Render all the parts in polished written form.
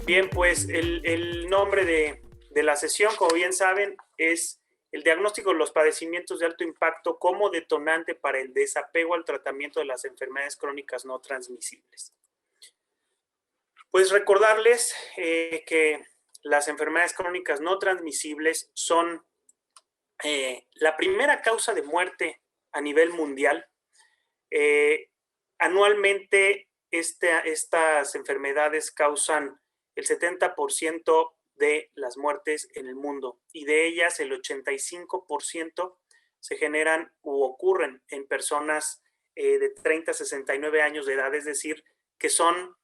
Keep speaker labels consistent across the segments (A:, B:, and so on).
A: Bien, pues el nombre de la sesión, como bien saben, es el diagnóstico de los padecimientos de alto impacto como detonante para el desapego al tratamiento de las enfermedades crónicas no transmisibles. Pues recordarles que las enfermedades crónicas no transmisibles son la primera causa de muerte a nivel mundial. Eh, Anualmente estas enfermedades causan el 70% de las muertes en el mundo y de ellas el 85% se generan u ocurren en personas de 30 a 69 años de edad, es decir, que son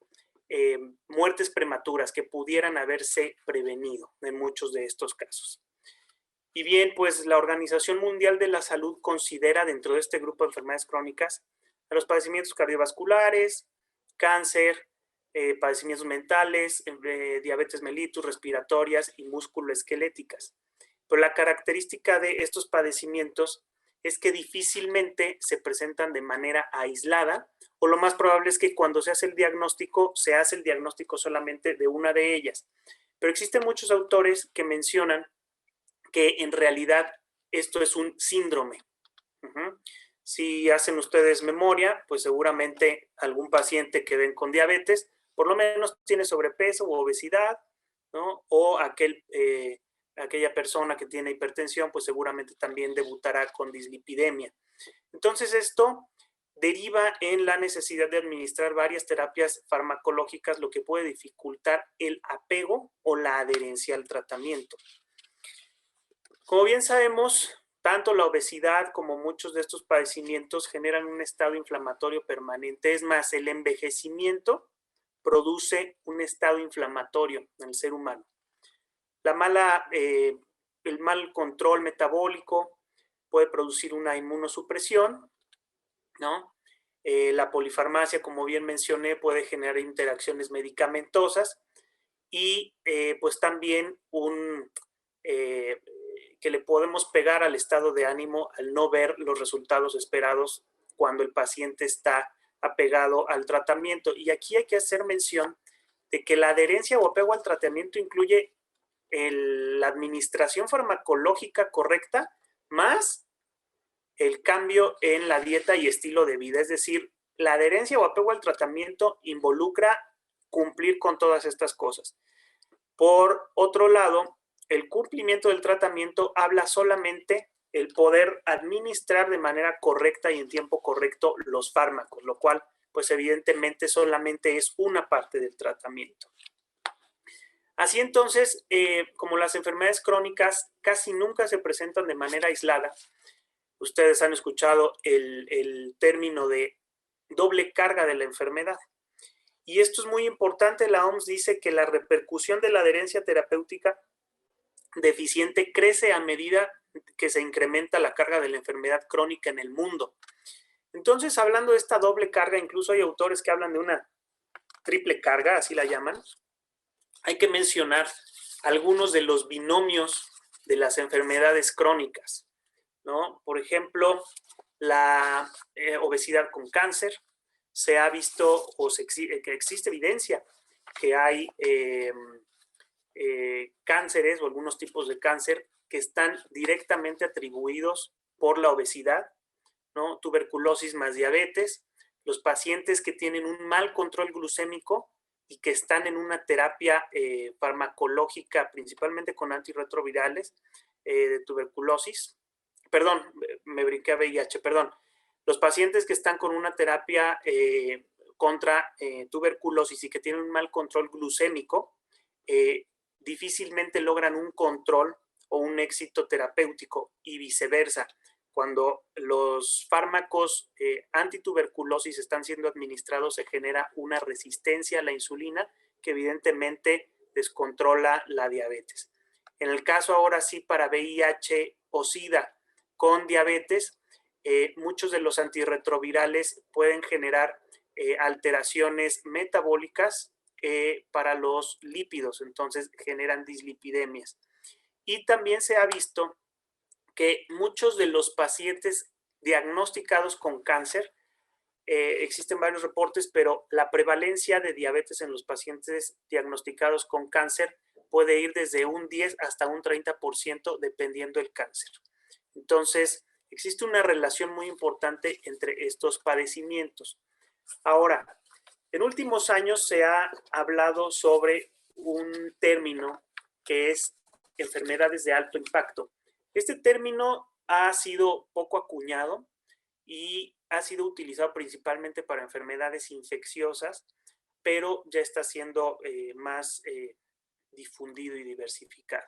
A: muertes prematuras que pudieran haberse prevenido en muchos de estos casos. Y bien, pues la Organización Mundial de la Salud considera dentro de este grupo de enfermedades crónicas a los padecimientos cardiovasculares, cáncer, padecimientos mentales, diabetes mellitus, respiratorias y musculoesqueléticas. Pero la característica de estos padecimientos es que difícilmente se presentan de manera aislada, o lo más probable es que cuando se hace el diagnóstico solamente de una de ellas. Pero existen muchos autores que mencionan que en realidad esto es un síndrome. Si hacen ustedes memoria, pues seguramente algún paciente que ven con diabetes, por lo menos tiene sobrepeso o obesidad, ¿no? O aquella persona que tiene hipertensión, pues seguramente también debutará con dislipidemia. Entonces esto deriva en la necesidad de administrar varias terapias farmacológicas, lo que puede dificultar el apego o la adherencia al tratamiento. Como bien sabemos, tanto la obesidad como muchos de estos padecimientos generan un estado inflamatorio permanente. Es más, el envejecimiento produce un estado inflamatorio en el ser humano. El mal control metabólico puede producir una inmunosupresión, ¿no? La polifarmacia, como bien mencioné, puede generar interacciones medicamentosas y pues también que le podemos pegar al estado de ánimo al no ver los resultados esperados cuando el paciente está apegado al tratamiento. Y aquí hay que hacer mención de que la adherencia o apego al tratamiento incluye la administración farmacológica correcta más el cambio en la dieta y estilo de vida. Es decir, la adherencia o apego al tratamiento involucra cumplir con todas estas cosas. Por otro lado, el cumplimiento del tratamiento habla solamente el poder administrar de manera correcta y en tiempo correcto los fármacos, lo cual, pues evidentemente solamente es una parte del tratamiento. Así entonces, como las enfermedades crónicas casi nunca se presentan de manera aislada, ustedes han escuchado el término de doble carga de la enfermedad. Y esto es muy importante. La OMS dice que la repercusión de la adherencia terapéutica deficiente crece a medida que se incrementa la carga de la enfermedad crónica en el mundo. Entonces, hablando de esta doble carga, incluso hay autores que hablan de una triple carga, así la llaman. Hay que mencionar algunos de los binomios de las enfermedades crónicas, ¿no? Por ejemplo, la obesidad con cáncer. Se ha visto que existe evidencia que hay cánceres o algunos tipos de cáncer que están directamente atribuidos por la obesidad, ¿no? Tuberculosis más diabetes, los pacientes que tienen un mal control glucémico y que están en una terapia farmacológica, principalmente con antirretrovirales de tuberculosis, perdón, me brinqué a VIH, perdón, los pacientes que están con una terapia contra tuberculosis y que tienen un mal control glucémico, difícilmente logran un control o un éxito terapéutico y viceversa. Cuando los fármacos antituberculosis están siendo administrados, se genera una resistencia a la insulina que evidentemente descontrola la diabetes. En el caso ahora sí para VIH o SIDA con diabetes, muchos de los antirretrovirales pueden generar alteraciones metabólicas para los lípidos, entonces generan dislipidemias. Y también se ha visto que muchos de los pacientes diagnosticados con cáncer existen varios reportes, pero la prevalencia de diabetes en los pacientes diagnosticados con cáncer puede ir desde un 10 hasta un 30% dependiendo del cáncer. Entonces, existe una relación muy importante entre estos padecimientos. Ahora, en últimos años se ha hablado sobre un término que es enfermedades de alto impacto. Este término ha sido poco acuñado y ha sido utilizado principalmente para enfermedades infecciosas, pero ya está siendo más difundido y diversificado.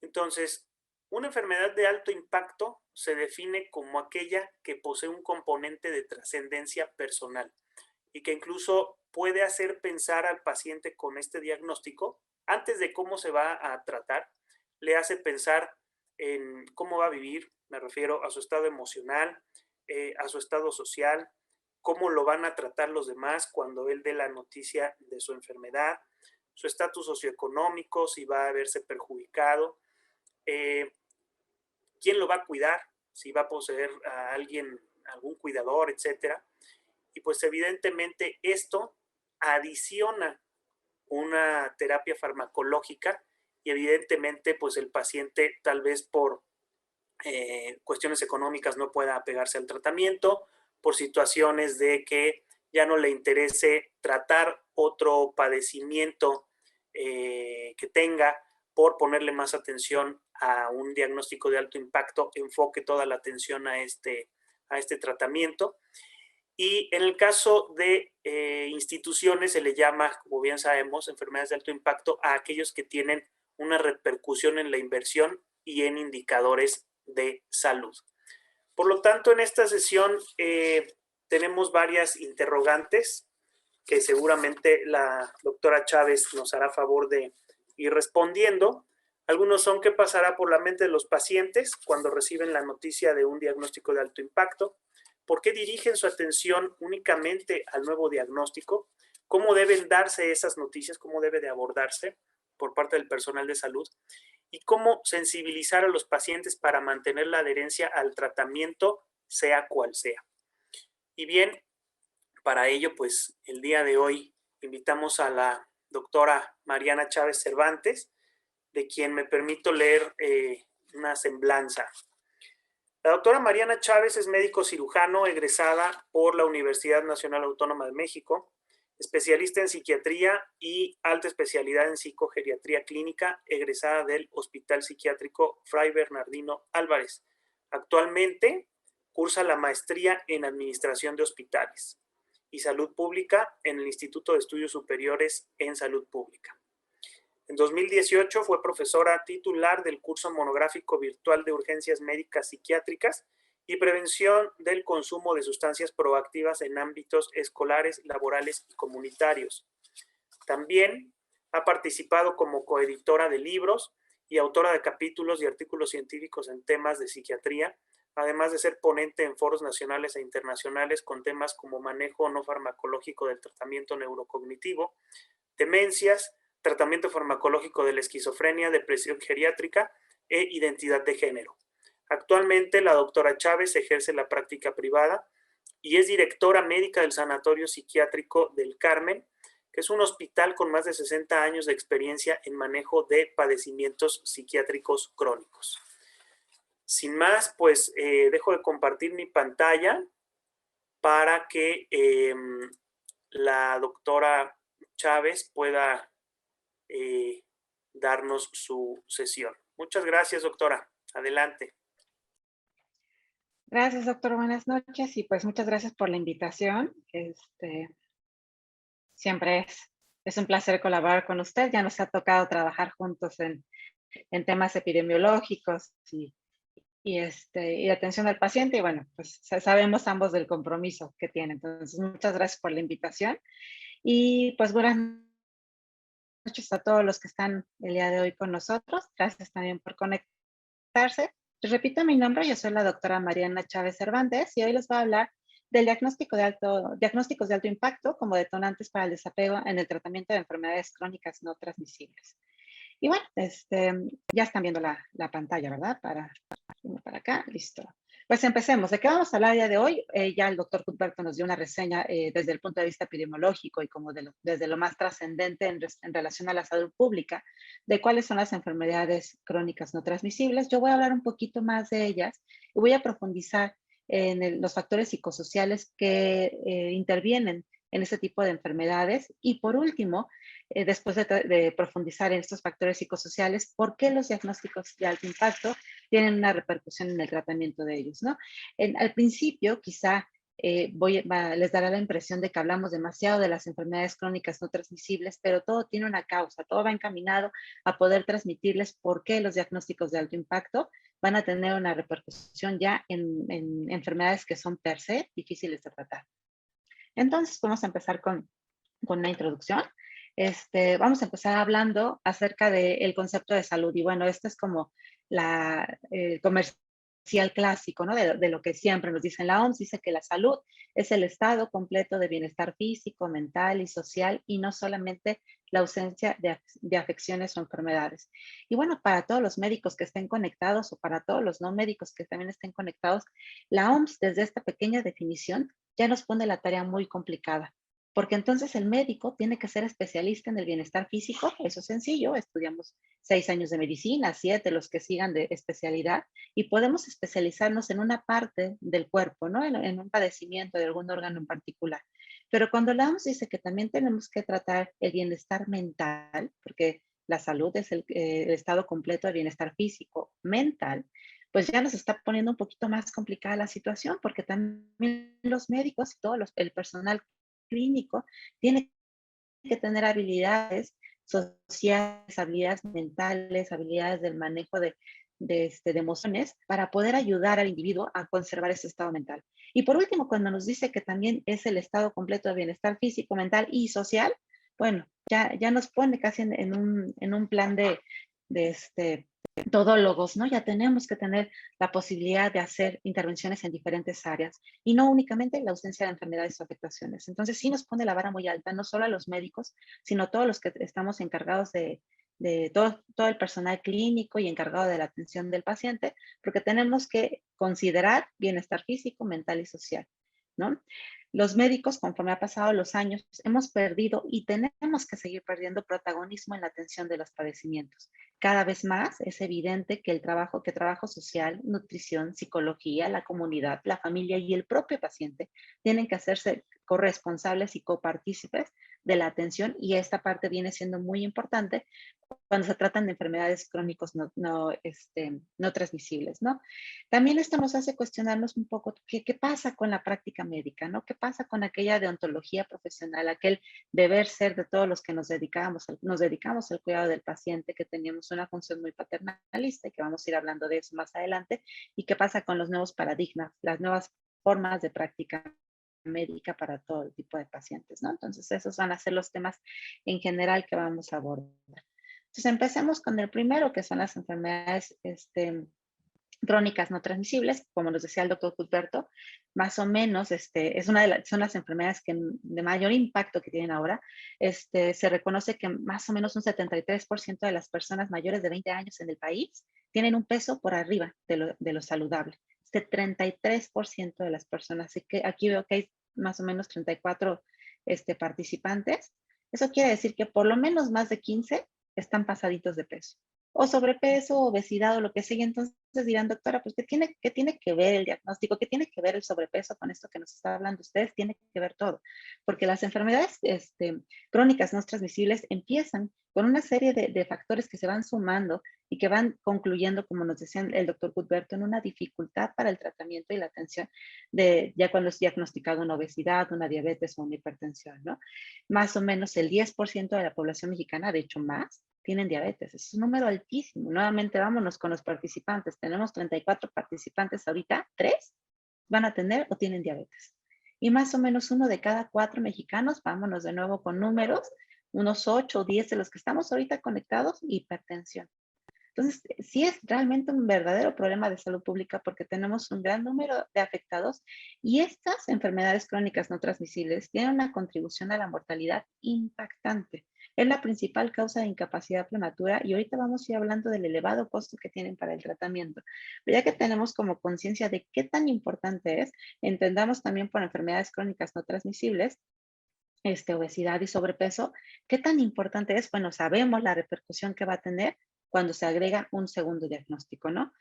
A: Entonces, una enfermedad de alto impacto se define como aquella que posee un componente de trascendencia personal y que incluso puede hacer pensar al paciente con este diagnóstico, antes de cómo se va a tratar, le hace pensar en cómo va a vivir, me refiero a su estado emocional, a su estado social, cómo lo van a tratar los demás cuando él dé la noticia de su enfermedad, su estatus socioeconómico, si va a verse perjudicado, quién lo va a cuidar, si va a poseer a alguien, algún cuidador, etcétera. Y pues evidentemente esto adiciona una terapia farmacológica y evidentemente pues el paciente tal vez por cuestiones económicas no pueda apegarse al tratamiento, por situaciones de que ya no le interese tratar otro padecimiento que tenga, por ponerle más atención a un diagnóstico de alto impacto, enfoque toda la atención a este tratamiento. Y en el caso de instituciones se le llama, como bien sabemos, enfermedades de alto impacto a aquellos que tienen una repercusión en la inversión y en indicadores de salud. Por lo tanto, en esta sesión tenemos varias interrogantes que seguramente la doctora Chávez nos hará favor de ir respondiendo. Algunos son: ¿qué pasará por la mente de los pacientes cuando reciben la noticia de un diagnóstico de alto impacto? ¿Por qué dirigen su atención únicamente al nuevo diagnóstico? ¿Cómo deben darse esas noticias? ¿Cómo debe de abordarse por parte del personal de salud? ¿Y cómo sensibilizar a los pacientes para mantener la adherencia al tratamiento, sea cual sea? Y bien, para ello, pues el día de hoy invitamos a la doctora Mariana Chávez Cervantes, de quien me permito leer una semblanza. La doctora Mariana Chávez es médico cirujano egresada por la Universidad Nacional Autónoma de México, especialista en psiquiatría y alta especialidad en psicogeriatría clínica, egresada del Hospital Psiquiátrico Fray Bernardino Álvarez. Actualmente cursa la maestría en Administración de Hospitales y Salud Pública en el Instituto de Estudios Superiores en Salud Pública. En 2018 fue profesora titular del curso monográfico virtual de urgencias médicas psiquiátricas y prevención del consumo de sustancias proactivas en ámbitos escolares, laborales y comunitarios. También ha participado como coeditora de libros y autora de capítulos y artículos científicos en temas de psiquiatría, además de ser ponente en foros nacionales e internacionales con temas como manejo no farmacológico del tratamiento neurocognitivo, demencias, tratamiento farmacológico de la esquizofrenia, depresión geriátrica e identidad de género. Actualmente la doctora Chávez ejerce la práctica privada y es directora médica del Sanatorio Psiquiátrico del Carmen, que es un hospital con más de 60 años de experiencia en manejo de padecimientos psiquiátricos crónicos. Sin más, pues dejo de compartir mi pantalla para que la doctora Chávez pueda darnos su sesión. Muchas gracias, doctora. Adelante.
B: Gracias, doctor. Buenas noches y pues muchas gracias por la invitación. Siempre es un placer colaborar con usted. Ya nos ha tocado trabajar juntos en temas epidemiológicos y atención al paciente. Y bueno, pues sabemos ambos del compromiso que tiene. Entonces, muchas gracias por la invitación. Y pues buenas noches a todos los que están el día de hoy con nosotros. Gracias también por conectarse. Les repito mi nombre, yo soy la doctora Mariana Chávez Cervantes y hoy les voy a hablar del diagnósticos de alto impacto como detonantes para el desapego en el tratamiento de enfermedades crónicas no transmisibles. Y bueno, ya están viendo la pantalla, ¿verdad? Para acá, listo. Pues empecemos. ¿De qué vamos a hablar el día de hoy? Ya el doctor Cuthberto nos dio una reseña desde el punto de vista epidemiológico y como desde lo más trascendente en relación a la salud pública, de cuáles son las enfermedades crónicas no transmisibles. Yo voy a hablar un poquito más de ellas y voy a profundizar en los factores psicosociales que intervienen en este tipo de enfermedades. Y por último, después de profundizar en estos factores psicosociales, ¿por qué los diagnósticos de alto impacto tienen una repercusión en el tratamiento de ellos, ¿no? Al principio, quizá les dará la impresión de que hablamos demasiado de las enfermedades crónicas no transmisibles, pero todo tiene una causa, todo va encaminado a poder transmitirles por qué los diagnósticos de alto impacto van a tener una repercusión ya en enfermedades que son per se difíciles de tratar. Entonces, vamos a empezar con una introducción. Vamos a empezar hablando acerca del concepto de salud. Y bueno, este es como el comercial clásico, ¿no? De lo que siempre nos dicen. La OMS dice que la salud es el estado completo de bienestar físico, mental y social, y no solamente la ausencia de afecciones o enfermedades. Y bueno, para todos los médicos que estén conectados o para todos los no médicos que también estén conectados, la OMS desde esta pequeña definición ya nos pone la tarea muy complicada, porque entonces el médico tiene que ser especialista en el bienestar físico. Eso es sencillo, estudiamos 6 años de medicina, 7 los que sigan de especialidad, y podemos especializarnos en una parte del cuerpo, ¿no? En un padecimiento de algún órgano en particular. Pero cuando la OMS dice que también tenemos que tratar el bienestar mental, porque la salud es el estado completo de bienestar físico, mental, pues ya nos está poniendo un poquito más complicada la situación, porque también los médicos y el personal clínico tiene que tener habilidades sociales, habilidades mentales, habilidades del manejo de emociones para poder ayudar al individuo a conservar ese estado mental. Y por último, cuando nos dice que también es el estado completo de bienestar físico, mental y social, bueno, ya nos pone casi en un plan de todólogos, ¿no? Ya tenemos que tener la posibilidad de hacer intervenciones en diferentes áreas y no únicamente la ausencia de enfermedades o afectaciones. Entonces sí nos pone la vara muy alta, no solo a los médicos, sino a todos los que estamos encargados de todo el personal clínico y encargado de la atención del paciente, porque tenemos que considerar bienestar físico, mental y social, ¿no? Los médicos, conforme ha pasado los años, hemos perdido y tenemos que seguir perdiendo protagonismo en la atención de los padecimientos. Cada vez más es evidente que trabajo social, nutrición, psicología, la comunidad, la familia y el propio paciente tienen que hacerse corresponsables y copartícipes de la atención, y esta parte viene siendo muy importante cuando se tratan de enfermedades crónicas no transmisibles, ¿no? También esto nos hace cuestionarnos un poco qué pasa con la práctica médica, ¿no? ¿Qué pasa con aquella deontología profesional, aquel deber ser de todos los que nos dedicamos al cuidado del paciente, que teníamos una función muy paternalista y que vamos a ir hablando de eso más adelante? ¿Y qué pasa con los nuevos paradigmas, las nuevas formas de práctica médica para todo el tipo de pacientes, ¿no? Entonces, esos van a ser los temas en general que vamos a abordar. Entonces, empecemos con el primero, que son las enfermedades crónicas no transmisibles. Como nos decía el doctor Cuthberto, más o menos son las enfermedades de mayor impacto que tienen ahora. Se reconoce que más o menos un 73% de las personas mayores de 20 años en el país tienen un peso por arriba de lo saludable. 33% de las personas. Así que aquí veo que hay más o menos 34 participantes. Eso quiere decir que por lo menos más de 15 están pasaditos de peso, o sobrepeso, obesidad o lo que sea. Y entonces dirán, doctora, pues ¿qué tiene que ver el diagnóstico? ¿Qué tiene que ver el sobrepeso con esto que nos está hablando ustedes? Tiene que ver todo, porque las enfermedades crónicas no transmisibles empiezan con una serie de factores que se van sumando y que van concluyendo, como nos decía el doctor Cuthberto, en una dificultad para el tratamiento y la atención ya cuando es diagnosticado una obesidad, una diabetes o una hipertensión, ¿no? Más o menos el 10% de la población mexicana, de hecho más, tienen diabetes. Es un número altísimo. Nuevamente, vámonos con los participantes. Tenemos 34 participantes ahorita, 3 van a tener o tienen diabetes. Y más o menos 1 de cada 4 mexicanos, vámonos de nuevo con números, unos 8 o 10 de los que estamos ahorita conectados, hipertensión. Entonces, sí es realmente un verdadero problema de salud pública, porque tenemos un gran número de afectados, y estas enfermedades crónicas no transmisibles tienen una contribución a la mortalidad impactante. Es la principal causa de incapacidad prematura y ahorita vamos a ir hablando del elevado costo que tienen para el tratamiento. Pero ya que tenemos como conciencia de qué tan importante es, entendamos también por enfermedades crónicas no transmisibles, obesidad y sobrepeso, qué tan importante es. Bueno, sabemos la repercusión que va a tener cuando se agrega un segundo diagnóstico, ¿no?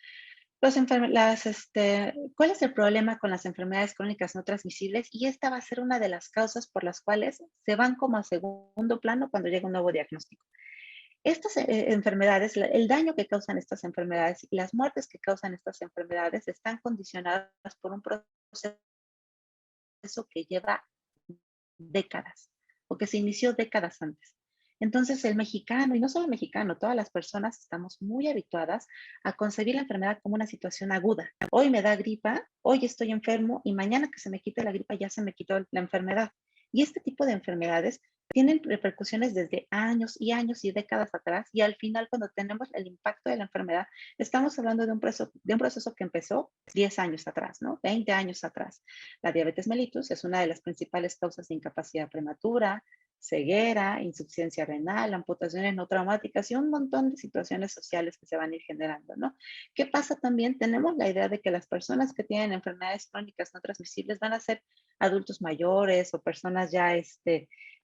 B: ¿Cuál es el problema con las enfermedades crónicas no transmisibles? Y esta va a ser una de las causas por las cuales se van como a segundo plano cuando llega un nuevo diagnóstico. Estas enfermedades, el daño que causan estas enfermedades y las muertes que causan estas enfermedades están condicionadas por un proceso que lleva décadas o que se inició décadas antes. Entonces el mexicano, y no solo el mexicano, todas las personas estamos muy habituadas a concebir la enfermedad como una situación aguda. Hoy me da gripa, hoy estoy enfermo y mañana que se me quite la gripa ya se me quitó la enfermedad. Y este tipo de enfermedades tienen repercusiones desde años y años y décadas atrás y al final cuando tenemos el impacto de la enfermedad, estamos hablando de un proceso que empezó 10 años atrás, ¿no? 20 años atrás. La diabetes mellitus es una de las principales causas de incapacidad prematura, ceguera, insuficiencia renal, amputaciones no traumáticas y un montón de situaciones sociales que se van a ir generando, ¿no? ¿Qué pasa también? Tenemos la idea de que las personas que tienen enfermedades crónicas no transmisibles van a ser adultos mayores o personas ya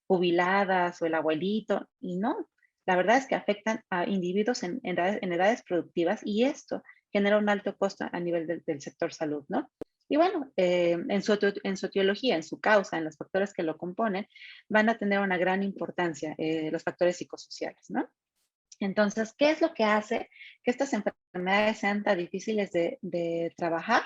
B: jubiladas o el abuelito, y no. La verdad es que afectan a individuos en edades productivas y esto genera un alto costo a nivel del sector salud, ¿no? Y bueno, en su etiología, en su causa, en los factores que lo componen, van a tener una gran importancia los factores psicosociales, ¿no? Entonces, ¿qué es lo que hace que estas enfermedades sean tan difíciles de trabajar,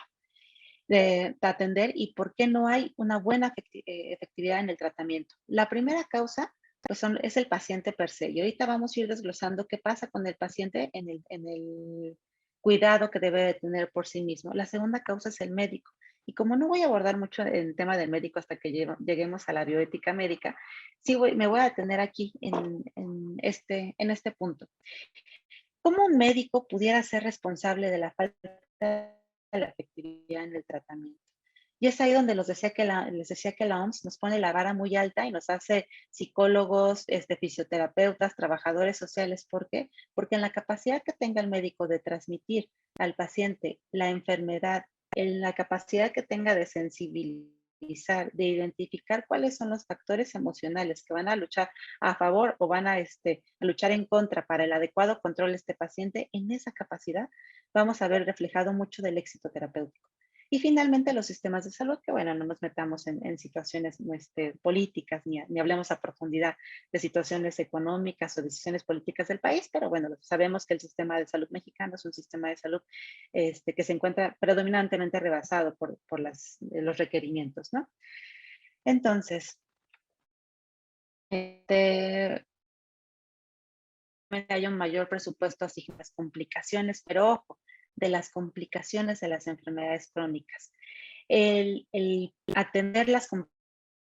B: de atender y por qué no hay una buena efectividad en el tratamiento? La primera causa pues es el paciente per se. Y ahorita vamos a ir desglosando qué pasa con el paciente en el cuidado que debe de tener por sí mismo. La segunda causa es el médico. Y como no voy a abordar mucho el tema del médico hasta que lleguemos a la bioética médica, sí me voy a detener aquí en este punto. ¿Cómo un médico pudiera ser responsable de la falta de la efectividad en el tratamiento? Y es ahí donde les decía que la OMS nos pone la vara muy alta y nos hace psicólogos, fisioterapeutas, trabajadores sociales. ¿Por qué? Porque en la capacidad que tenga el médico de transmitir al paciente la enfermedad, en la capacidad que tenga de sensibilizar, de identificar cuáles son los factores emocionales que van a luchar a favor o van a luchar en contra para el adecuado control de este paciente, en esa capacidad vamos a ver reflejado mucho del éxito terapéutico. Y finalmente los sistemas de salud, que bueno, no nos metamos en situaciones políticas, ni hablemos a profundidad de situaciones económicas o decisiones políticas del país, pero bueno, sabemos que el sistema de salud mexicano es un sistema de salud que se encuentra predominantemente rebasado por los requerimientos, ¿no? Entonces, haya un mayor presupuesto asignado a las complicaciones, pero ojo, de las complicaciones de las enfermedades crónicas. El atender las complicaciones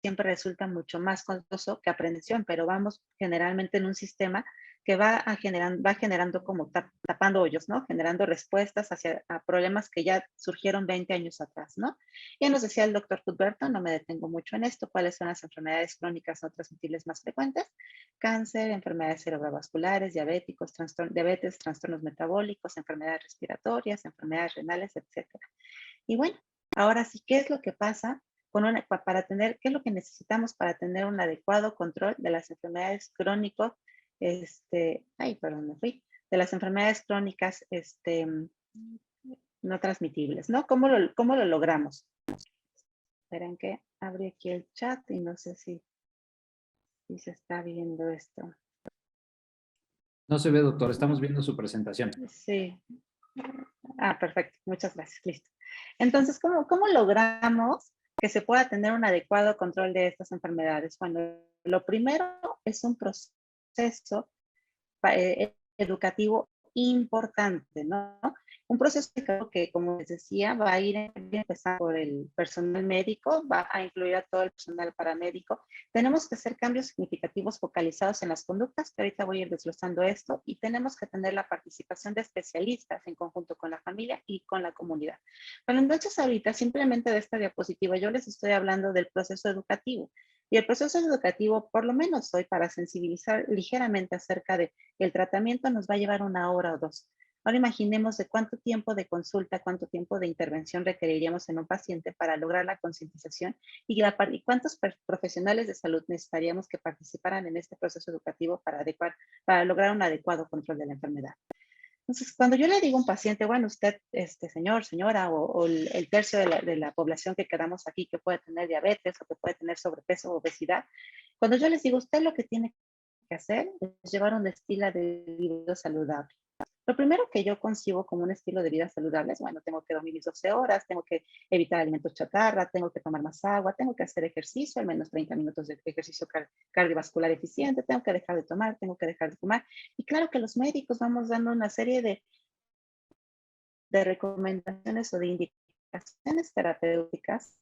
B: siempre resulta mucho más costoso que aprehensión, pero vamos generalmente en un sistema que va generando como tapando hoyos, ¿no? Generando respuestas a problemas que ya surgieron 20 años atrás, ¿no? Ya nos decía el doctor Cuthberto, no me detengo mucho en esto, cuáles son las enfermedades crónicas no transmisibles más frecuentes: cáncer, enfermedades cerebrovasculares, diabetes, trastornos metabólicos, enfermedades respiratorias, enfermedades renales, etcétera. Y bueno, ahora sí, ¿qué es lo que pasa qué es lo que necesitamos para tener un adecuado control de las enfermedades crónicas, perdón, me fui, de las enfermedades crónicas, no transmitibles, ¿no? ¿Cómo lo logramos? Esperen que abrí aquí el chat y no sé si se está viendo esto.
C: No se ve, doctor, estamos viendo su presentación.
B: Sí. Perfecto, muchas gracias, listo. Entonces, ¿cómo logramos que se pueda tener un adecuado control de estas enfermedades? Bueno, lo primero es un proceso educativo importante, ¿no? Un proceso que, como les decía, va a ir empezando por el personal médico, va a incluir a todo el personal paramédico. Tenemos que hacer cambios significativos focalizados en las conductas, que ahorita voy a ir desglosando esto, y tenemos que tener la participación de especialistas en conjunto con la familia y con la comunidad. Bueno, entonces ahorita simplemente de esta diapositiva yo les estoy hablando del proceso educativo. Y el proceso educativo, por lo menos hoy, para sensibilizar ligeramente acerca de el tratamiento, nos va a llevar 1 hora o 2. Ahora imaginemos de cuánto tiempo de consulta, cuánto tiempo de intervención requeriríamos en un paciente para lograr la concientización y cuántos profesionales de salud necesitaríamos que participaran en este proceso educativo para lograr un adecuado control de la enfermedad. Entonces, cuando yo le digo a un paciente, bueno, usted, señor, señora, o el tercio de la población que quedamos aquí que puede tener diabetes o que puede tener sobrepeso o obesidad, cuando yo les digo, usted lo que tiene que hacer es llevar un estilo de vida saludable. Lo primero que yo concibo como un estilo de vida saludable es, bueno, tengo que dormir mis 12 horas, tengo que evitar alimentos chatarra, tengo que tomar más agua, tengo que hacer ejercicio, al menos 30 minutos de ejercicio cardiovascular eficiente, tengo que dejar de tomar, tengo que dejar de fumar. Y claro que los médicos vamos dando una serie de recomendaciones o de indicaciones terapéuticas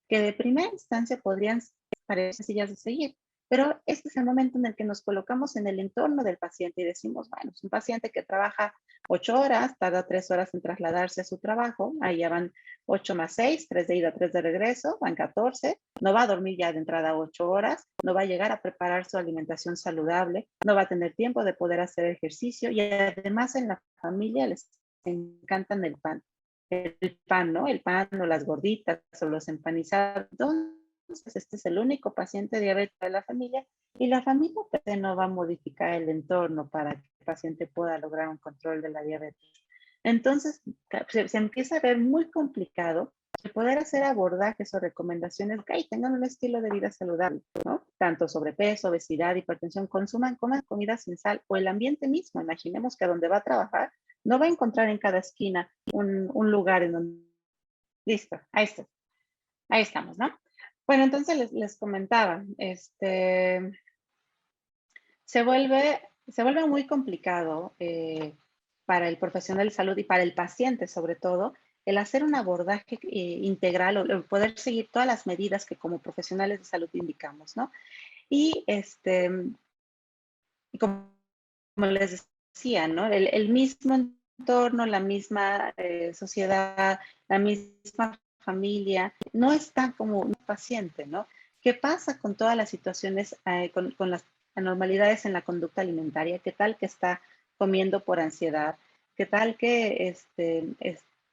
B: que de primera instancia podrían parecer sencillas de seguir, pero este es el momento en el que nos colocamos en el entorno del paciente y decimos, bueno, es un paciente que trabaja 8 horas, tarda 3 horas en trasladarse a su trabajo, ahí ya van 8 más 6, 3 de ida, 3 de regreso, van 14, no va a dormir ya de entrada 8 horas, no va a llegar a preparar su alimentación saludable, no va a tener tiempo de poder hacer ejercicio y además en la familia les encantan el pan, ¿no? El pan o las gorditas o los empanizados. Entonces, este es el único paciente diabético de la familia y la familia pues, no va a modificar el entorno para que el paciente pueda lograr un control de la diabetes. Entonces, se empieza a ver muy complicado el poder hacer abordajes o recomendaciones que tengan un estilo de vida saludable, ¿no? Tanto sobrepeso, obesidad, hipertensión, coman comida sin sal o el ambiente mismo. Imaginemos que a donde va a trabajar no va a encontrar en cada esquina un lugar en donde... Listo, ahí estamos, ¿no? Bueno, entonces les comentaba, se vuelve muy complicado para el profesional de salud y para el paciente sobre todo, el hacer un abordaje integral o poder seguir todas las medidas que como profesionales de salud indicamos, ¿no? Y como les decía, ¿no? El mismo entorno, la misma sociedad, la misma familia, no está como un paciente, ¿no? ¿Qué pasa con todas las situaciones, con las anormalidades en la conducta alimentaria? ¿Qué tal que está comiendo por ansiedad? ¿Qué tal que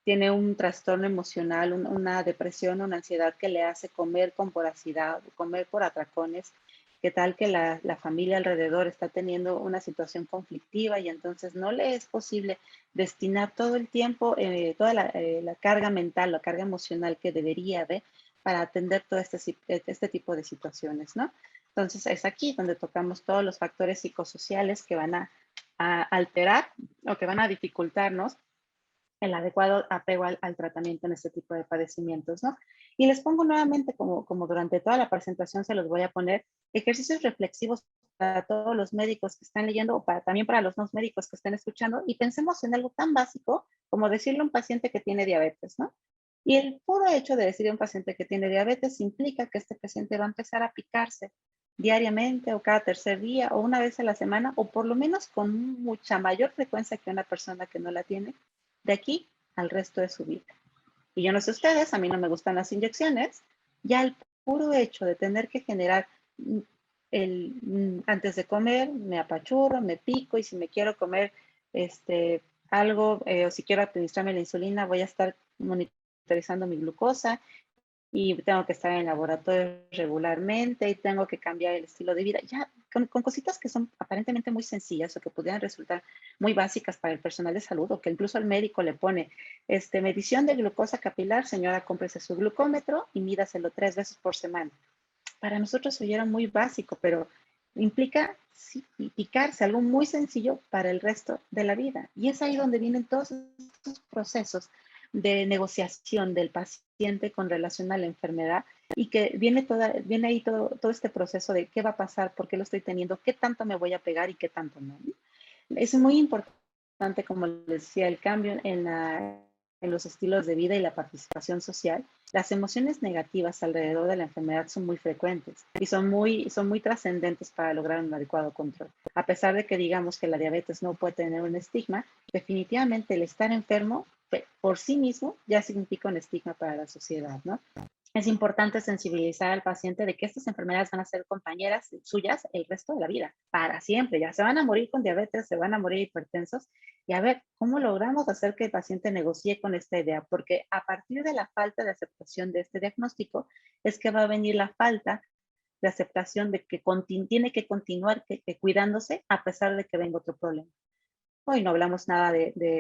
B: tiene un trastorno emocional, una depresión, una ansiedad que le hace comer con voracidad, comer por atracones? ¿Qué tal que la familia alrededor está teniendo una situación conflictiva y entonces no le es posible destinar todo el tiempo, toda la carga mental, la carga emocional que debería de para atender todo este tipo de situaciones, ¿no? Entonces es aquí donde tocamos todos los factores psicosociales que van a alterar o que van a dificultarnos el adecuado apego al tratamiento en este tipo de padecimientos, ¿no? Y les pongo nuevamente, como durante toda la presentación se los voy a poner, ejercicios reflexivos para todos los médicos que están leyendo o también para los no médicos que estén escuchando y pensemos en algo tan básico como decirle a un paciente que tiene diabetes, ¿no? Y el puro hecho de decirle a un paciente que tiene diabetes implica que este paciente va a empezar a picarse diariamente o cada tercer día o una vez a la semana o por lo menos con mucha mayor frecuencia que una persona que no la tiene de aquí al resto de su vida. Y yo no sé ustedes, a mí no me gustan las inyecciones, ya el puro hecho de tener que generar antes de comer, me apachurro, me pico y si me quiero comer algo o si quiero administrarme la insulina, voy a estar monitorizando mi glucosa y tengo que estar en el laboratorio regularmente y tengo que cambiar el estilo de vida. Ya con cositas que son aparentemente muy sencillas o que pudieran resultar muy básicas para el personal de salud o que incluso el médico le pone medición de glucosa capilar, señora, cómprese su glucómetro y mídaselo 3 veces por semana. Para nosotros hoy era muy básico, pero implica sí, picarse, algo muy sencillo para el resto de la vida. Y es ahí donde vienen todos estos procesos de negociación del paciente con relación a la enfermedad y que viene ahí todo este proceso de qué va a pasar, por qué lo estoy teniendo, qué tanto me voy a pegar y qué tanto no. Es muy importante, como les decía, el cambio en los estilos de vida y la participación social. Las emociones negativas alrededor de la enfermedad son muy frecuentes y son muy trascendentes para lograr un adecuado control. A pesar de que digamos que la diabetes no puede tener un estigma, definitivamente el estar enfermo por sí mismo ya significa un estigma para la sociedad, ¿no? Es importante sensibilizar al paciente de que estas enfermedades van a ser compañeras suyas el resto de la vida, para siempre. Ya se van a morir con diabetes, se van a morir hipertensos. Y a ver, ¿cómo logramos hacer que el paciente negocie con esta idea? Porque a partir de la falta de aceptación de este diagnóstico, es que va a venir la falta de aceptación de que tiene que continuar cuidándose a pesar de que venga otro problema. Hoy no hablamos nada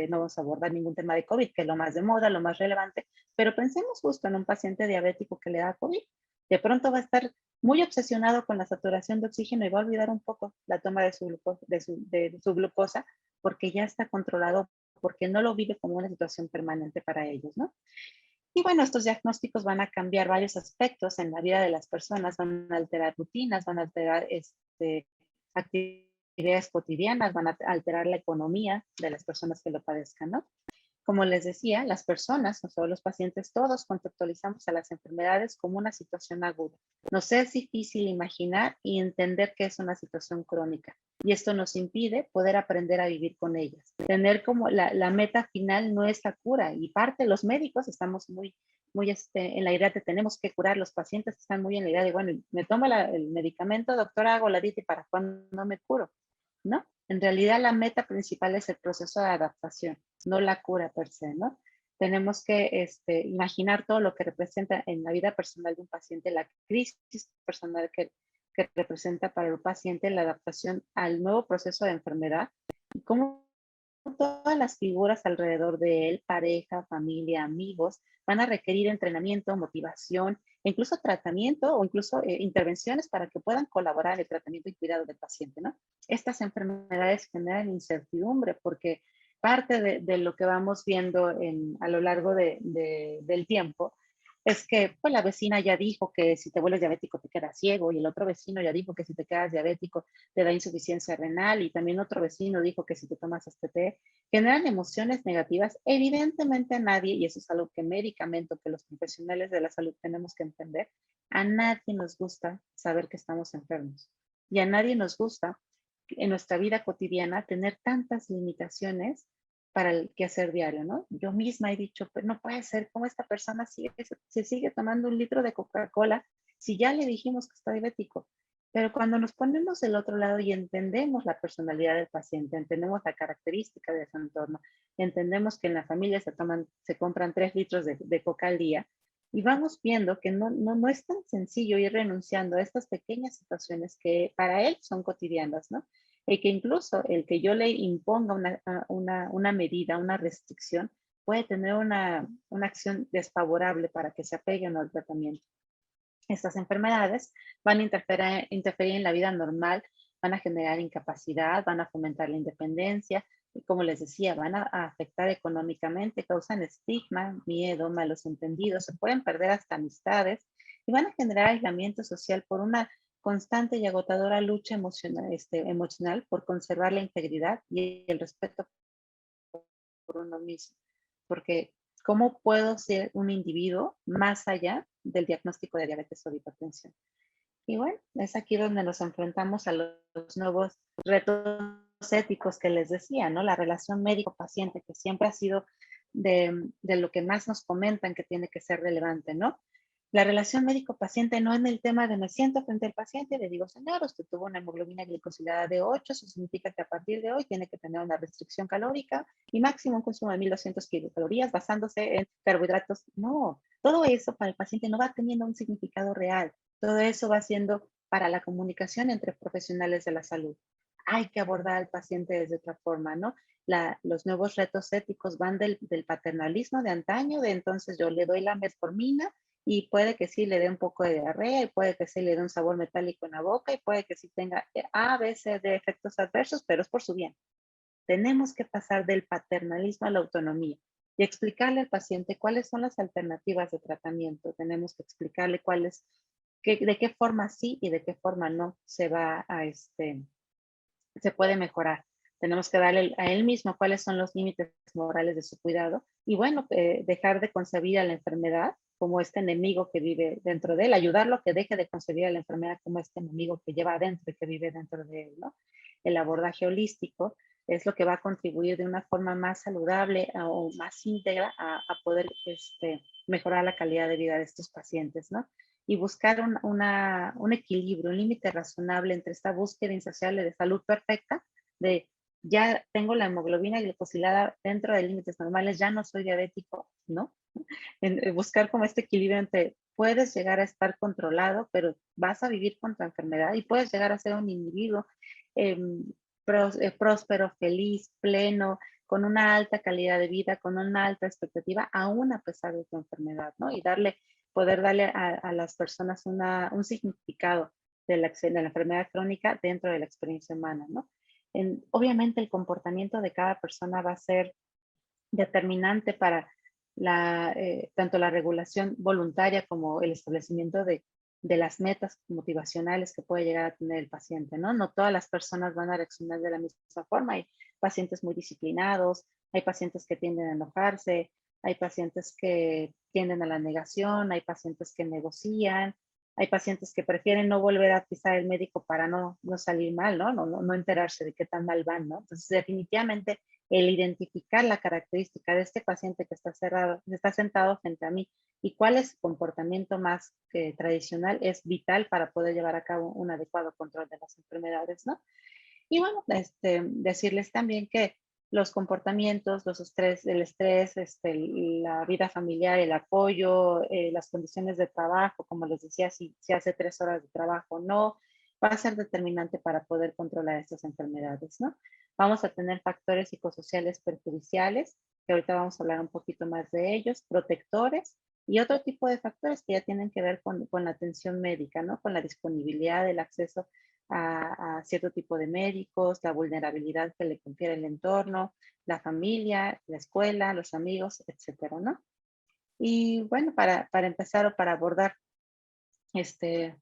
B: no vamos a abordar ningún tema de COVID, que es lo más de moda, lo más relevante, pero pensemos justo en un paciente diabético que le da COVID. De pronto va a estar muy obsesionado con la saturación de oxígeno y va a olvidar un poco la toma de su glucosa porque ya está controlado, porque no lo vive como una situación permanente para ellos, ¿no? Y bueno, estos diagnósticos van a cambiar varios aspectos en la vida de las personas, van a alterar rutinas, van a alterar actividades cotidianas, van a alterar la economía de las personas que lo padezcan, ¿no? Como les decía, las personas, no solo los pacientes, todos conceptualizamos a las enfermedades como una situación aguda. Nos es difícil imaginar y entender que es una situación crónica. Y esto nos impide poder aprender a vivir con ellas. Tener como la meta final no es la cura. Y parte, los médicos estamos muy en la idea de tenemos que curar. Los pacientes están muy en la idea de, bueno, me tomo el medicamento, doctora, hago la dieta y para cuándo no me curo, ¿no? En realidad la meta principal es el proceso de adaptación, no la cura per se, ¿no? Tenemos que imaginar todo lo que representa en la vida personal de un paciente, la crisis personal que representa para el paciente la adaptación al nuevo proceso de enfermedad y cómo todas las figuras alrededor de él, pareja, familia, amigos, van a requerir entrenamiento, motivación, e incluso tratamiento o incluso intervenciones para que puedan colaborar en el tratamiento y cuidado del paciente, ¿no? Estas enfermedades generan incertidumbre porque parte de lo que vamos viendo a lo largo del tiempo es que pues, la vecina ya dijo que si te vuelves diabético te quedas ciego y el otro vecino ya dijo que si te quedas diabético te da insuficiencia renal y también otro vecino dijo que si te tomas este té, generan emociones negativas. Evidentemente a nadie, y eso es algo que médicamente, que los profesionales de la salud tenemos que entender, a nadie nos gusta saber que estamos enfermos y a nadie nos gusta en nuestra vida cotidiana tener tantas limitaciones para el quehacer diario, ¿no? Yo misma he dicho, pero no puede ser cómo esta persona se sigue tomando 1 litro de Coca-Cola si ya le dijimos que está diabético. Pero cuando nos ponemos del otro lado y entendemos la personalidad del paciente, entendemos la característica de su entorno, entendemos que en la familia se compran 3 litros de coca al día y vamos viendo que no es tan sencillo ir renunciando a estas pequeñas situaciones que para él son cotidianas, ¿no? Y que incluso el que yo le imponga una medida, una restricción, puede tener una acción desfavorable para que se apeguen al tratamiento. Estas enfermedades van a interferir en la vida normal, van a generar incapacidad, van a fomentar la independencia, y como les decía, van a afectar económicamente, causan estigma, miedo, malos entendidos, se pueden perder hasta amistades y van a generar aislamiento social por una constante y agotadora lucha emocional por conservar la integridad y el respeto por uno mismo. Porque, ¿cómo puedo ser un individuo más allá del diagnóstico de diabetes o de hipertensión? Y bueno, es aquí donde nos enfrentamos a los nuevos retos éticos que les decía, ¿no? La relación médico-paciente, que siempre ha sido de lo que más nos comentan que tiene que ser relevante, ¿no? La relación médico-paciente no en el tema de me siento frente al paciente y le digo, señor, usted tuvo una hemoglobina glicosilada de 8, eso significa que a partir de hoy tiene que tener una restricción calórica y máximo un consumo de 1200 kilocalorías basándose en carbohidratos. No, todo eso para el paciente no va teniendo un significado real. Todo eso va siendo para la comunicación entre profesionales de la salud. Hay que abordar al paciente desde otra forma, ¿no? Los nuevos retos éticos van del paternalismo de antaño, de entonces yo le doy la metformina y puede que sí le dé un poco de diarrea, y puede que sí le dé un sabor metálico en la boca, y puede que sí tenga A, B, C, D efectos adversos, pero es por su bien. Tenemos que pasar del paternalismo a la autonomía y explicarle al paciente cuáles son las alternativas de tratamiento. Tenemos que explicarle de qué forma sí y de qué forma no se puede mejorar. Tenemos que darle a él mismo cuáles son los límites morales de su cuidado y bueno, dejar de concebir a la enfermedad como este enemigo que vive dentro de él, ayudarlo a que deje de concebir a la enfermedad como este enemigo que lleva adentro y que vive dentro de él, ¿no? El abordaje holístico es lo que va a contribuir de una forma más saludable o más íntegra a poder mejorar la calidad de vida de estos pacientes, ¿no? Y buscar un equilibrio, un límite razonable entre esta búsqueda insaciable de salud perfecta, de ya tengo la hemoglobina glicosilada dentro de límites normales, ya no soy diabético, ¿no? Buscar como este equilibrio entre puedes llegar a estar controlado, pero vas a vivir con tu enfermedad y puedes llegar a ser un individuo em, próspero, feliz, pleno, con una alta calidad de vida, con una alta expectativa, aún a pesar de tu enfermedad, ¿no? Y poder darle a las personas un significado de la enfermedad crónica dentro de la experiencia humana, ¿no? Obviamente el comportamiento de cada persona va a ser determinante para tanto la regulación voluntaria como el establecimiento de las metas motivacionales que puede llegar a tener el paciente, ¿no? No todas las personas van a reaccionar de la misma forma. Hay pacientes muy disciplinados, hay pacientes que tienden a enojarse, hay pacientes que tienden a la negación, hay pacientes que negocian, hay pacientes que prefieren no volver a pisar el médico para no salir mal, ¿no? No enterarse de qué tan mal van, ¿no? Entonces, definitivamente, el identificar la característica de este paciente que está sentado frente a mí y cuál es su comportamiento más tradicional es vital para poder llevar a cabo un adecuado control de las enfermedades, ¿no? Y bueno, decirles también que los comportamientos, el estrés, la vida familiar, el apoyo, las condiciones de trabajo, como les decía, si hace 3 horas de trabajo o no, va a ser determinante para poder controlar estas enfermedades, ¿no? Vamos a tener factores psicosociales perjudiciales, que ahorita vamos a hablar un poquito más de ellos, protectores y otro tipo de factores que ya tienen que ver con la atención médica, ¿no? Con la disponibilidad, el acceso a cierto tipo de médicos, la vulnerabilidad que le confiere el entorno, la familia, la escuela, los amigos, etcétera, ¿no? Y bueno, para empezar o para abordar este,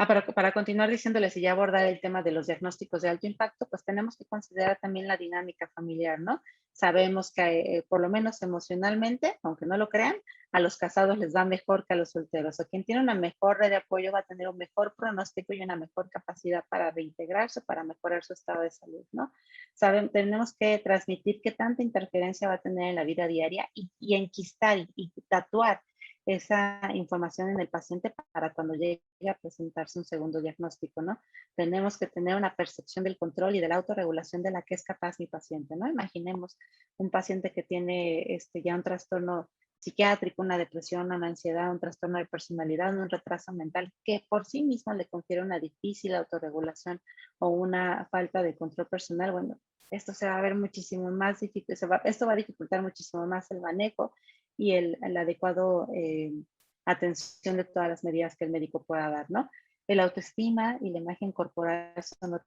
B: para continuar diciéndoles y ya abordar el tema de los diagnósticos de alto impacto, pues tenemos que considerar también la dinámica familiar, ¿no? Sabemos que por lo menos emocionalmente, aunque no lo crean, a los casados les va mejor que a los solteros. O quien tiene una mejor red de apoyo va a tener un mejor pronóstico y una mejor capacidad para reintegrarse, para mejorar su estado de salud, ¿no? Tenemos que transmitir qué tanta interferencia va a tener en la vida diaria y enquistar y tatuar esa información en el paciente para cuando llegue a presentarse un segundo diagnóstico, ¿no? Tenemos que tener una percepción del control y de la autorregulación de la que es capaz mi paciente, ¿no? Imaginemos un paciente que tiene ya un trastorno psiquiátrico, una depresión, una ansiedad, un trastorno de personalidad, un retraso mental que por sí mismo le confiere una difícil autorregulación o una falta de control personal. Bueno, esto se va a ver muchísimo más difícil, esto va a dificultar muchísimo más el manejo y el adecuado atención de todas las medidas que el médico pueda dar, ¿no? El autoestima y la imagen corporal son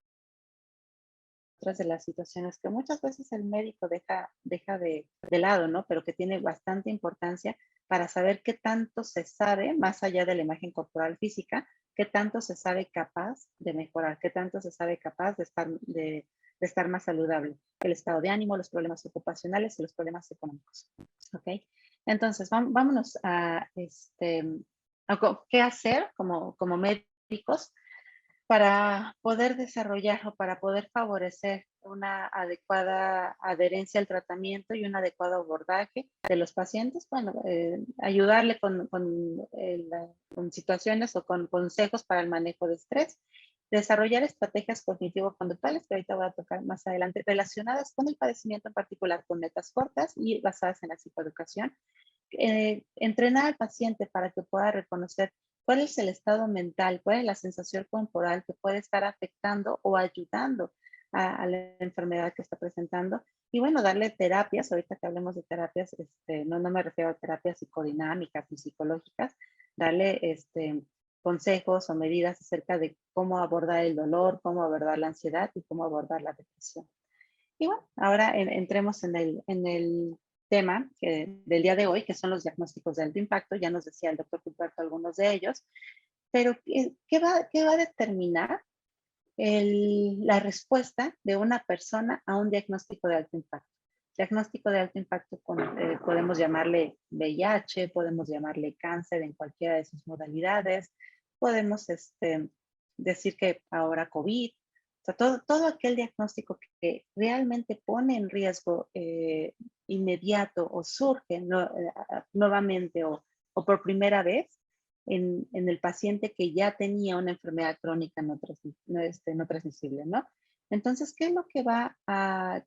B: otras de las situaciones que muchas veces el médico deja de lado, ¿no? Pero que tiene bastante importancia para saber qué tanto se sabe, más allá de la imagen corporal física, qué tanto se sabe capaz de mejorar, qué tanto se sabe capaz de estar más saludable. El estado de ánimo, los problemas ocupacionales y los problemas económicos. ¿Ok? Entonces, vámonos a qué hacer como médicos para poder desarrollar o para poder favorecer una adecuada adherencia al tratamiento y un adecuado abordaje de los pacientes. Bueno, ayudarle con situaciones o con consejos para el manejo de estrés, desarrollar estrategias cognitivo-conductuales, que ahorita voy a tocar más adelante, relacionadas con el padecimiento en particular, con metas cortas y basadas en la psicoeducación. Entrenar al paciente para que pueda reconocer cuál es el estado mental, cuál es la sensación corporal que puede estar afectando o ayudando a la enfermedad que está presentando. Y bueno, darle terapias, ahorita que hablemos de terapias, no me refiero a terapias psicodinámicas ni psicológicas, darle consejos o medidas acerca de cómo abordar el dolor, cómo abordar la ansiedad y cómo abordar la depresión. Y bueno, ahora entremos en el tema del día de hoy, que son los diagnósticos de alto impacto. Ya nos decía el doctor Gilberto algunos de ellos, pero ¿qué va a determinar la respuesta de una persona a un diagnóstico de alto impacto? Diagnóstico de alto impacto podemos llamarle VIH, podemos llamarle cáncer en cualquiera de sus modalidades, podemos decir que ahora COVID, O sea, todo aquel diagnóstico que realmente pone en riesgo inmediato o surge nuevamente o por primera vez en el paciente que ya tenía una enfermedad crónica no transmisible, ¿no? Entonces, ¿qué es lo que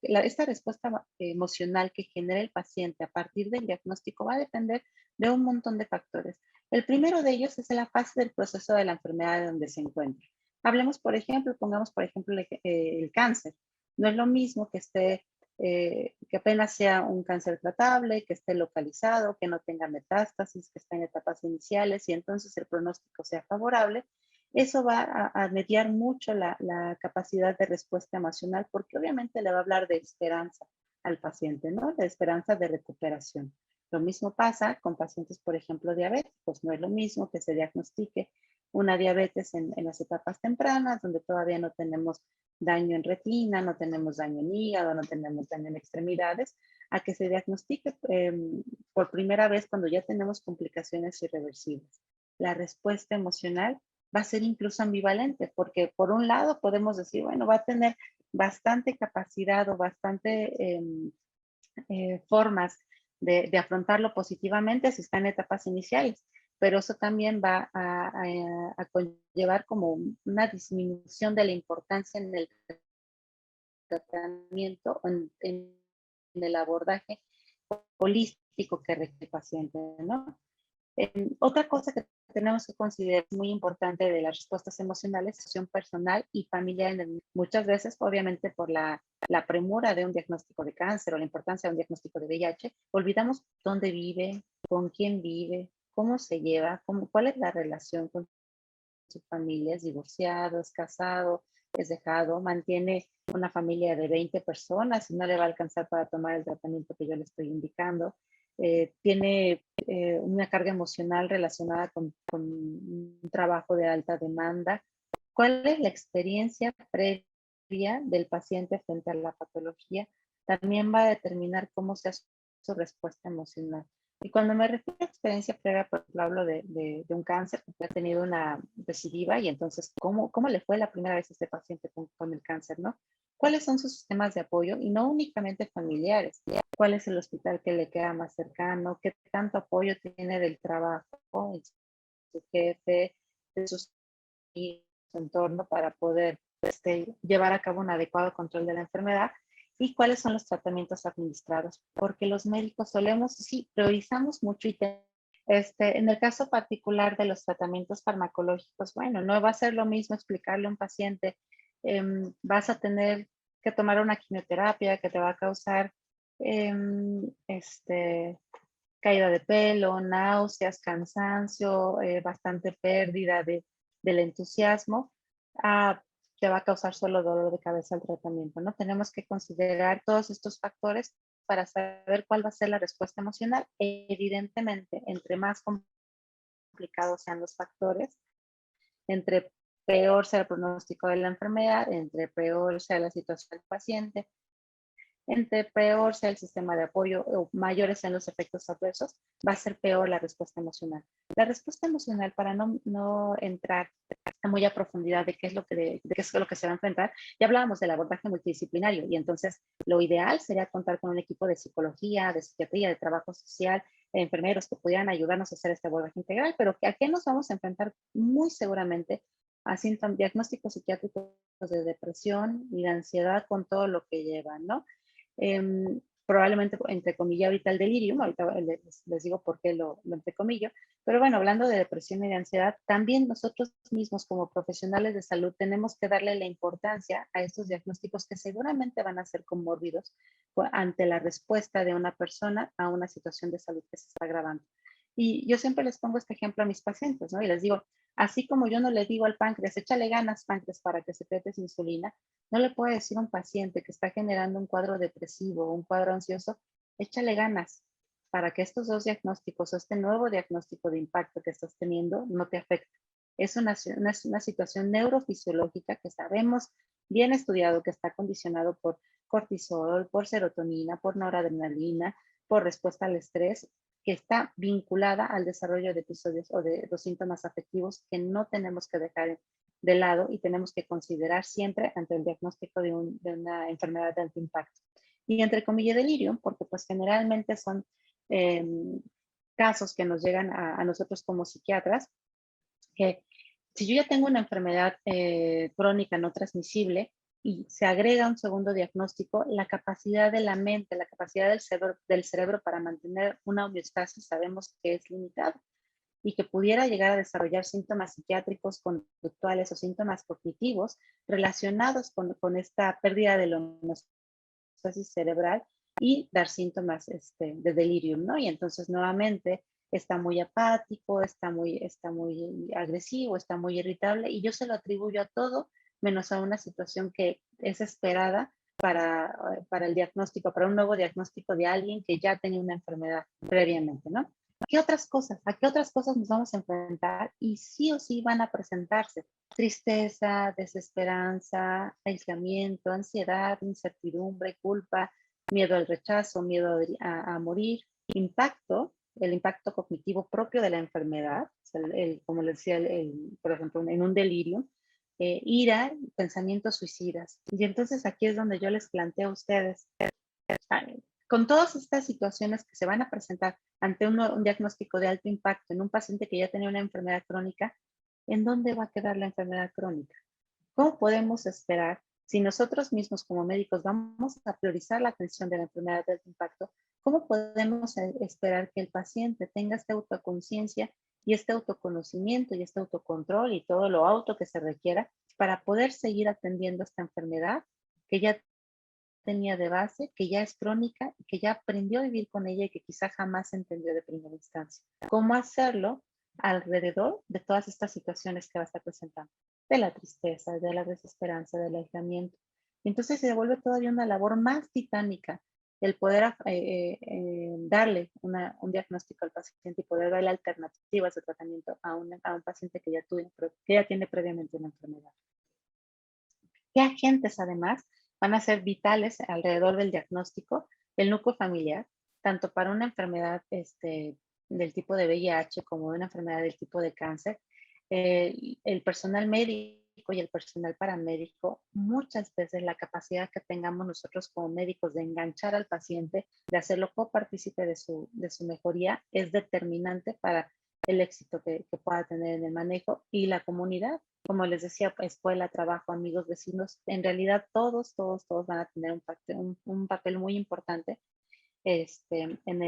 B: esta respuesta emocional que genera el paciente a partir del diagnóstico va a depender de un montón de factores? El primero de ellos es la fase del proceso de la enfermedad donde se encuentra. Hablemos, por ejemplo, pongamos, por ejemplo, el cáncer. No es lo mismo que apenas sea un cáncer tratable, que esté localizado, que no tenga metástasis, que esté en etapas iniciales y entonces el pronóstico sea favorable. Eso va a mediar mucho la capacidad de respuesta emocional porque obviamente le va a hablar de esperanza al paciente, ¿no? De esperanza de recuperación. Lo mismo pasa con pacientes, por ejemplo, diabéticos. No es lo mismo que se diagnostique una diabetes en las etapas tempranas, donde todavía no tenemos daño en retina, no tenemos daño en hígado, no tenemos daño en extremidades, a que se diagnostique por primera vez cuando ya tenemos complicaciones irreversibles. La respuesta emocional va a ser incluso ambivalente, porque por un lado podemos decir, bueno, va a tener bastante capacidad o bastante formas de afrontarlo positivamente si está en etapas iniciales, pero eso también va a conllevar como una disminución de la importancia en el tratamiento, en el abordaje holístico que requiere el paciente, ¿no? Otra cosa que tenemos que considerar muy importante de las respuestas emocionales es la situación personal y familiar. Muchas veces, obviamente, por la premura de un diagnóstico de cáncer o la importancia de un diagnóstico de VIH, olvidamos dónde vive, con quién vive, cómo se lleva, cuál es la relación con su familia. ¿Es divorciado, es casado, es dejado, mantiene una familia de 20 personas y no le va a alcanzar para tomar el tratamiento que yo le estoy indicando? Tiene una carga emocional relacionada con un trabajo de alta demanda. ¿Cuál es la experiencia previa del paciente frente a la patología? También va a determinar cómo se hace su respuesta emocional. Y cuando me refiero a experiencia previa, por ejemplo, hablo de un cáncer que ha tenido una recidiva y entonces, ¿cómo le fue la primera vez a este paciente con el cáncer, no? ¿Cuáles son sus sistemas de apoyo? Y no únicamente familiares. ¿Cuál es el hospital que le queda más cercano? ¿Qué tanto apoyo tiene del trabajo, de su jefe, de su entorno para poder llevar a cabo un adecuado control de la enfermedad? ¿Y cuáles son los tratamientos administrados? Porque los médicos solemos, sí, priorizamos mucho y en el caso particular de los tratamientos farmacológicos, bueno, no va a ser lo mismo explicarle a un paciente, vas a tener que tomar una quimioterapia que te va a causar caída de pelo, náuseas, cansancio, bastante pérdida del entusiasmo, te va a causar solo dolor de cabeza el tratamiento, ¿no? Tenemos que considerar todos estos factores para saber cuál va a ser la respuesta emocional. Evidentemente, entre más complicados sean los factores, entre peor sea el pronóstico de la enfermedad, entre peor sea la situación del paciente, entre peor sea el sistema de apoyo o mayores sean los efectos adversos, va a ser peor la respuesta emocional. La respuesta emocional, para no entrar a muy a profundidad de qué es lo que se va a enfrentar, ya hablábamos del abordaje multidisciplinario y entonces lo ideal sería contar con un equipo de psicología, de psiquiatría, de trabajo social, de enfermeros que pudieran ayudarnos a hacer este abordaje integral, pero ¿a qué nos vamos a enfrentar? Muy seguramente a diagnósticos psiquiátricos de depresión y de ansiedad con todo lo que llevan, ¿no? Probablemente entre comillas ahorita el delirium, ahorita les digo por qué lo entrecomillo, pero bueno, hablando de depresión y de ansiedad, también nosotros mismos como profesionales de salud tenemos que darle la importancia a estos diagnósticos que seguramente van a ser comórbidos ante la respuesta de una persona a una situación de salud que se está agravando. Y yo siempre les pongo este ejemplo a mis pacientes, ¿no? Y les digo, así como yo no le digo al páncreas, échale ganas, páncreas, para que secretes insulina, no le puedo decir a un paciente que está generando un cuadro depresivo o un cuadro ansioso, échale ganas para que estos dos diagnósticos o este nuevo diagnóstico de impacto que estás teniendo no te afecte. Es una situación neurofisiológica que sabemos, bien estudiado, que está condicionado por cortisol, por serotonina, por noradrenalina, por respuesta al estrés, que está vinculada al desarrollo de episodios o de los síntomas afectivos que no tenemos que dejar de lado y tenemos que considerar siempre ante el diagnóstico de una enfermedad de alto impacto. Y entre comillas delirium, porque pues generalmente son casos que nos llegan a nosotros como psiquiatras, que si yo ya tengo una enfermedad crónica no transmisible y se agrega un segundo diagnóstico, la capacidad de la mente, la capacidad del cerebro para mantener una homeostasis sabemos que es limitada y que pudiera llegar a desarrollar síntomas psiquiátricos, conductuales o síntomas cognitivos relacionados con esta pérdida de la homeostasis cerebral y dar síntomas de delirium, ¿no? Y entonces nuevamente está muy apático, está muy agresivo, está muy irritable y yo se lo atribuyo a todo menos a una situación que es esperada para el diagnóstico, para un nuevo diagnóstico de alguien que ya tenía una enfermedad previamente, ¿no? ¿A qué otras cosas nos vamos a enfrentar? Y sí o sí van a presentarse. Tristeza, desesperanza, aislamiento, ansiedad, incertidumbre, culpa, miedo al rechazo, miedo a morir, impacto, el impacto cognitivo propio de la enfermedad, como les decía, por ejemplo, en un delirio, ira, pensamientos suicidas. Y entonces aquí es donde yo les planteo a ustedes, con todas estas situaciones que se van a presentar ante un diagnóstico de alto impacto en un paciente que ya tenía una enfermedad crónica, ¿en dónde va a quedar la enfermedad crónica? ¿Cómo podemos esperar, si nosotros mismos como médicos vamos a priorizar la atención de la enfermedad de alto impacto, cómo podemos esperar que el paciente tenga esta autoconciencia y este autoconocimiento y este autocontrol y todo lo auto que se requiera para poder seguir atendiendo esta enfermedad que ya tenía de base, que ya es crónica, que ya aprendió a vivir con ella y que quizá jamás entendió de primera instancia? ¿Cómo hacerlo alrededor de todas estas situaciones que va a estar presentando? De la tristeza, de la desesperanza, del aislamiento. Entonces se vuelve todavía una labor más titánica el poder darle un diagnóstico al paciente y poder darle alternativas de tratamiento a un paciente que ya tiene previamente una enfermedad. ¿Qué agentes además van a ser vitales alrededor del diagnóstico? El núcleo familiar, tanto para una enfermedad del tipo de VIH como de una enfermedad del tipo de cáncer. El personal médico y el personal paramédico, muchas veces la capacidad que tengamos nosotros como médicos de enganchar al paciente, de hacerlo copartícipe de su mejoría, es determinante para el éxito que pueda tener en el manejo. Y la comunidad, como les decía, escuela, trabajo, amigos, vecinos, en realidad todos van a tener un papel muy importante en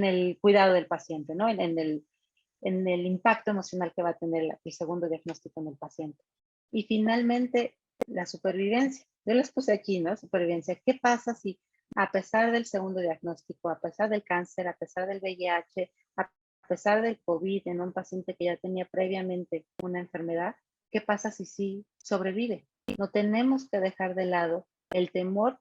B: el cuidado del paciente, ¿no? En el impacto emocional que va a tener el segundo diagnóstico en el paciente. Y finalmente, la supervivencia. Yo les puse aquí, ¿no? Supervivencia. ¿Qué pasa si a pesar del segundo diagnóstico, a pesar del cáncer, a pesar del VIH, a pesar del COVID en un paciente que ya tenía previamente una enfermedad, qué pasa si sí sobrevive? No tenemos que dejar de lado el temor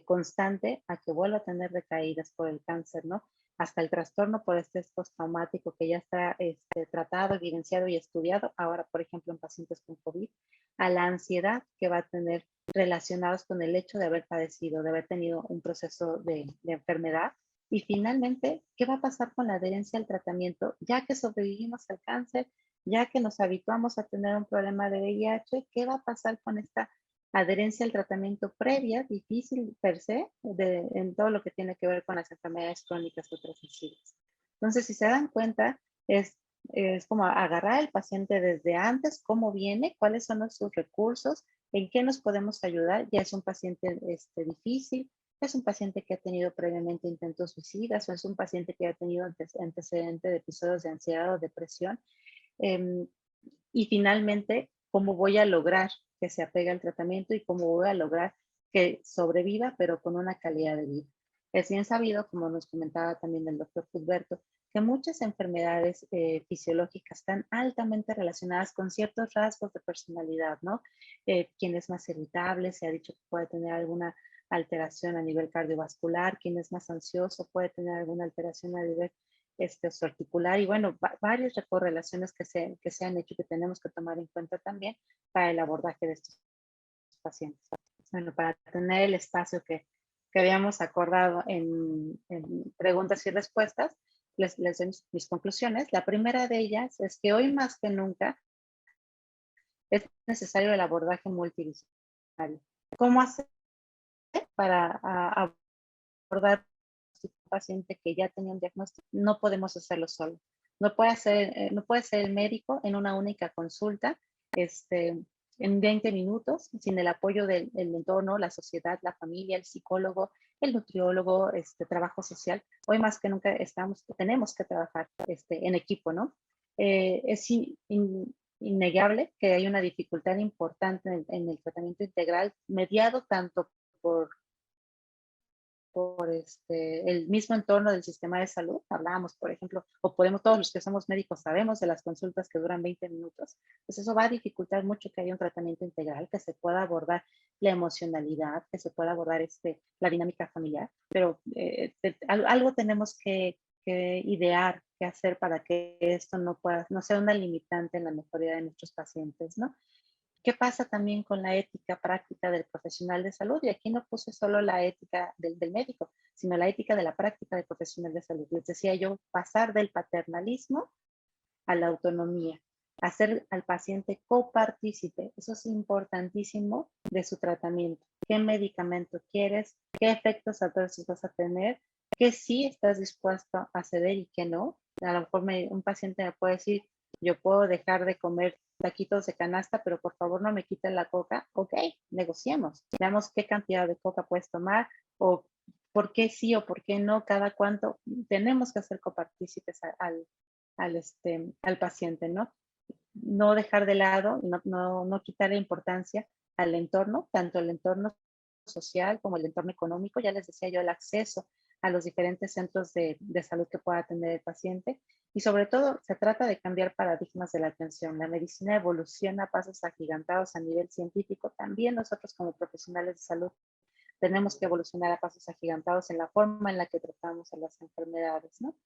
B: constante a que vuelva a tener recaídas por el cáncer, ¿no? Hasta el trastorno por estrés postraumático que ya está tratado, evidenciado y estudiado, ahora por ejemplo en pacientes con COVID, a la ansiedad que va a tener relacionados con el hecho de haber padecido, de haber tenido un proceso de enfermedad. Y finalmente, ¿qué va a pasar con la adherencia al tratamiento? Ya que sobrevivimos al cáncer, ya que nos habituamos a tener un problema de VIH, ¿qué va a pasar con esta adherencia al tratamiento previa, difícil per se, en todo lo que tiene que ver con las enfermedades crónicas o transmisibles? Entonces, si se dan cuenta, es como agarrar al paciente desde antes, cómo viene, cuáles son sus recursos, en qué nos podemos ayudar. Ya es un paciente difícil, es un paciente que ha tenido previamente intentos suicidas o es un paciente que ha tenido antecedente de episodios de ansiedad o depresión. Y finalmente, ¿cómo voy a lograr que se apegue al tratamiento y cómo voy a lograr que sobreviva, pero con una calidad de vida? Es bien sabido, como nos comentaba también el doctor Cusberto, que muchas enfermedades fisiológicas están altamente relacionadas con ciertos rasgos de personalidad, ¿no? Quien es más irritable, se ha dicho que puede tener alguna alteración a nivel cardiovascular, quien es más ansioso puede tener alguna alteración a nivel osteoarticular y bueno, varias correlaciones que se han hecho y que tenemos que tomar en cuenta también para el abordaje de estos pacientes. Bueno, para tener el espacio que habíamos acordado en preguntas y respuestas, les doy mis conclusiones. La primera de ellas es que hoy más que nunca es necesario el abordaje multidisciplinario. ¿Cómo hacer para abordar un paciente que ya tenía un diagnóstico? No podemos hacerlo solo. No puede ser el médico en una única consulta, en 20 minutos, sin el apoyo del entorno, la sociedad, la familia, el psicólogo, el nutriólogo, trabajo social. Hoy más que nunca tenemos que trabajar en equipo, ¿no? Es innegable que hay una dificultad importante en el tratamiento integral, mediado tanto por el mismo entorno del sistema de salud. Hablábamos, por ejemplo, todos los que somos médicos sabemos de las consultas que duran 20 minutos, pues eso va a dificultar mucho que haya un tratamiento integral, que se pueda abordar la emocionalidad, que se pueda abordar la dinámica familiar, pero algo tenemos que idear, que hacer para que esto no sea una limitante en la mejoría de nuestros pacientes, ¿no? ¿Qué pasa también con la ética práctica del profesional de salud? Y aquí no puse solo la ética del médico, sino la ética de la práctica del profesional de salud. Les decía yo, pasar del paternalismo a la autonomía, hacer al paciente copartícipe. Eso es importantísimo de su tratamiento. ¿Qué medicamento quieres? ¿Qué efectos adversos vas a tener? ¿Qué sí estás dispuesto a ceder y qué no? A lo mejor un paciente me puede decir, yo puedo dejar de comer taquitos de canasta, pero por favor no me quiten la coca. Ok, negociemos. Veamos qué cantidad de coca puedes tomar o por qué sí o por qué no, cada cuánto. Tenemos que hacer copartícipes al paciente, ¿no? No dejar de lado, no quitarle importancia al entorno, tanto el entorno social como el entorno económico. Ya les decía yo, el acceso a los diferentes centros de salud que pueda tener el paciente. Y sobre todo, se trata de cambiar paradigmas de la atención. La medicina evoluciona a pasos agigantados a nivel científico. También nosotros como profesionales de salud tenemos que evolucionar a pasos agigantados en la forma en la que tratamos a las enfermedades, ¿no?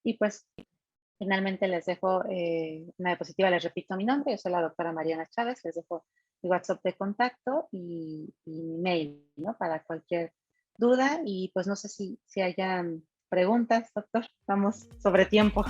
B: Y pues, finalmente les dejo una diapositiva, les repito mi nombre, yo soy la doctora Mariana Chávez, les dejo mi WhatsApp de contacto y mi mail, ¿no? Para cualquier duda y pues no sé si hayan preguntas, doctor. Vamos sobre tiempo.